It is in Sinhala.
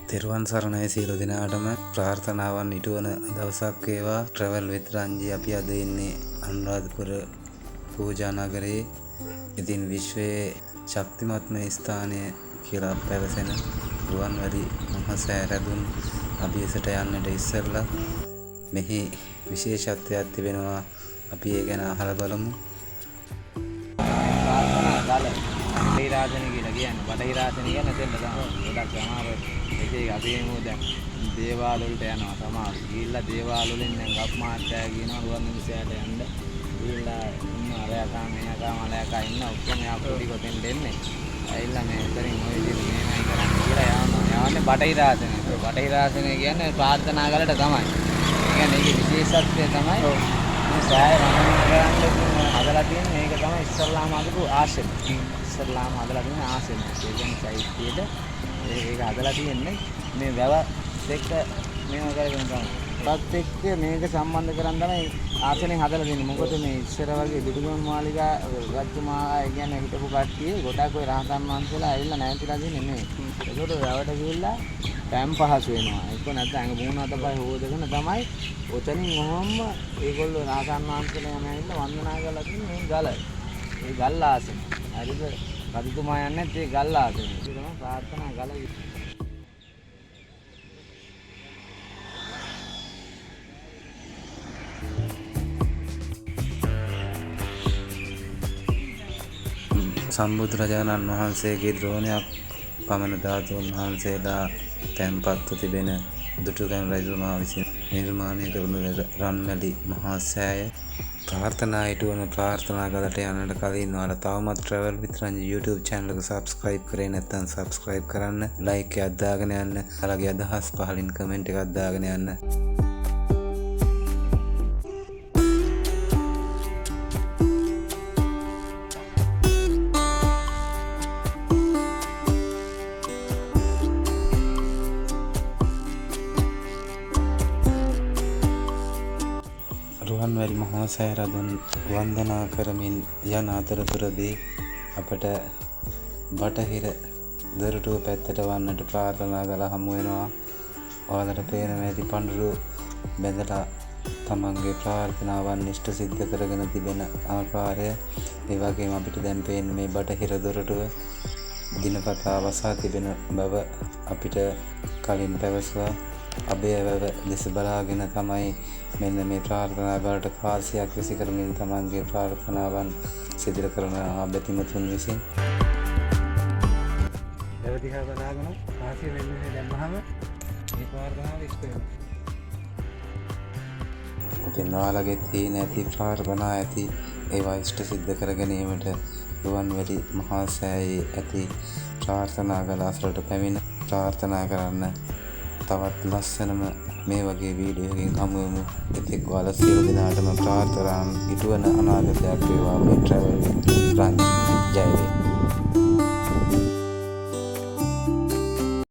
තෙරුවන් සරණයි සියලු දෙනාටම ප්‍රාර්ථනාවන් ඉටුවන දවසක් වේවා. ට්‍රැවල් විත් රංජි අපි අද ඉන්නේ අනුරාධපුර පූජා නගරයේ. ඉතින් විශ්වයේ ශක්තිමත්ම ස්ථානය කියලා පැවසෙන රුවන්වැලි මහසෑය රැඳුන් අභියසට යන්නට ඉස්සෙල්ලා මෙහි විශේෂත්වයක් තිබෙනවා. අපි ඒ ගැන අහලා බලමු. බටහිරාසන කියලා කියන්නේ බටහිරාසන කියන්නේ දෙන්න තමයි ගොඩක් අමාරු ඒක අපි එමු දැන් දේවාල වලට යනවා සමහර ගිහිල්ලා දේවාල වලින් දැන් ගප් මාත්‍යා කියනවා රුවන්වැලි සෑයට යන්න ගිහිල්ලා ඉන්න අරයකා මෙයාකා මලයකා ඉන්න ඔක්කොම යා පොඩි කොටෙන් දෙන්නේ ඇවිල්ලා මේ උතරින් ඔය විදිහට මේමයි කරන්නේ කියලා යවන්නේ බටහිරාසන. බටහිරාසන කියන්නේ ප්‍රාර්ථනා කළට තමයි. ඒ කියන්නේ ඒකේ විශේෂත්වය තමයි මේ සෑය රඳුන් හදලා තියෙන්නේ. මේක තමයි ඉස්සල්ලාම හදපු ආශ්‍රම. ඉස්සල්ලාම හදලා තියෙන ආශ්‍රම. ඒ කියන්නේ චෛත්‍යයේද ඒක හදලා තියෙන්නේ මේ වැව එක්ක මේව කරගෙන තමයි. තාත් එක්ක මේක සම්බන්ධ කරන් තමයි ආශ්‍රමය හදලා තියෙන්නේ. මොකද මේ ඉස්සර වගේ දුටුගැමුණු මාලිගා රජතුමා ඒ කියන්නේ හිටපු කට්ටිය ගොඩක් ඔය රහතන් වහන්සේලා ඇවිල්ලා නැවතිලා තියෙන්නේ නෙමෙයි. ඒකට වැවට ගිහිල්ලා ටැම් පහසු වෙනවා. ඒක නැත්නම් අඟ මූණ අතපය හොදගෙන තමයි ඔතනින් ඔහොම ඒගොල්ලෝ රහතන් වහන්සේලා යන ඇවිල්ලා වන්දනා කරලා තියෙන්නේ මේ ගල. ඒ ගල් ආසන. හරිද? රජතුමා යන්නේ ඒ ගල් ආසන. ඒක තමයි ප්‍රාර්ථනා ගල. සම්බුදුරජාණන් වහන්සේගේ ද්‍රෝණයක් පමණ ධාතුන් වහන්සේලා තැන්පත්ව තිබෙන දුටුගැමුණු රජතුමා විසින් නිර්මාණය කරන රන්මැලි මහා සෑය ප්‍රාර්ථනා ඉටුවන ප්‍රාර්ථනා ගලට යන්නට කලින් ඔයාලා තවමත් ට්‍රැවල් විත් රංජි YouTube channel එක subscribe කරේ නැත්නම් subscribe කරන්න, like එකක් දාගෙන යන්න, ඔයාලගේ අදහස් පහලින් comment එකක් දාගෙන යන්න. රුවන්වැලි මහා සෑය රඳුන් වන්දනා කරමින් යන අතරතුරදී අපට බටහිර දොරටුව පැත්තට වන්නට ප්‍රාර්ථනා කළා හමු වෙනවා. ඔයාලට පේන මේටි පඳුරු බැඳලා තමන්ගේ ප්‍රාර්ථනාවන් ඉෂ්ට සිද්ධ කරගෙන තිබෙන ආකාරය. ඒ වගේම අපිට දැන් පේන්නේ මේ බටහිර දොරටුව දිනපතා වසා තිබෙන බව අපිට කලින් පැවසුවා. අභයවැව දෙස බලාගෙන තමයි මෙන්න මේ ප්‍රාර්ථනා ගලට කාසියක් විසි කරමින් තමන්ගේ ප්‍රාර්ථනාවන් සිදු කරන බැතිමතුන් විසින්. වැව දිහා බලාගෙන කාසිය වෙන්නේ දැම්මහම මේ ප්‍රාර්ථනාව ඉෂ්ට වෙනවා. ඉතින් ඔයාලගේ තියෙන ඇති ප්‍රාර්ථනා ඇති ඒවා ඉෂ්ට සිද්ධ කර ගැනීමට රුවන්වැලි මහා සෑයේ ඇති ප්‍රාර්ථනා ගල අසලට පැමිණ ප්‍රාර්ථනා කරන්න. තවත් ලස්සනම මේ වගේ වීඩියෝ එකකින් හමු වෙමු. ඉතින් ඔයාලා සියලු දෙනාටම ප්‍රාර්ථනා ඉටුවන අනාගතයක් වේවා. මේ ට්‍රැවල් විත් රංජි ජය වේවා.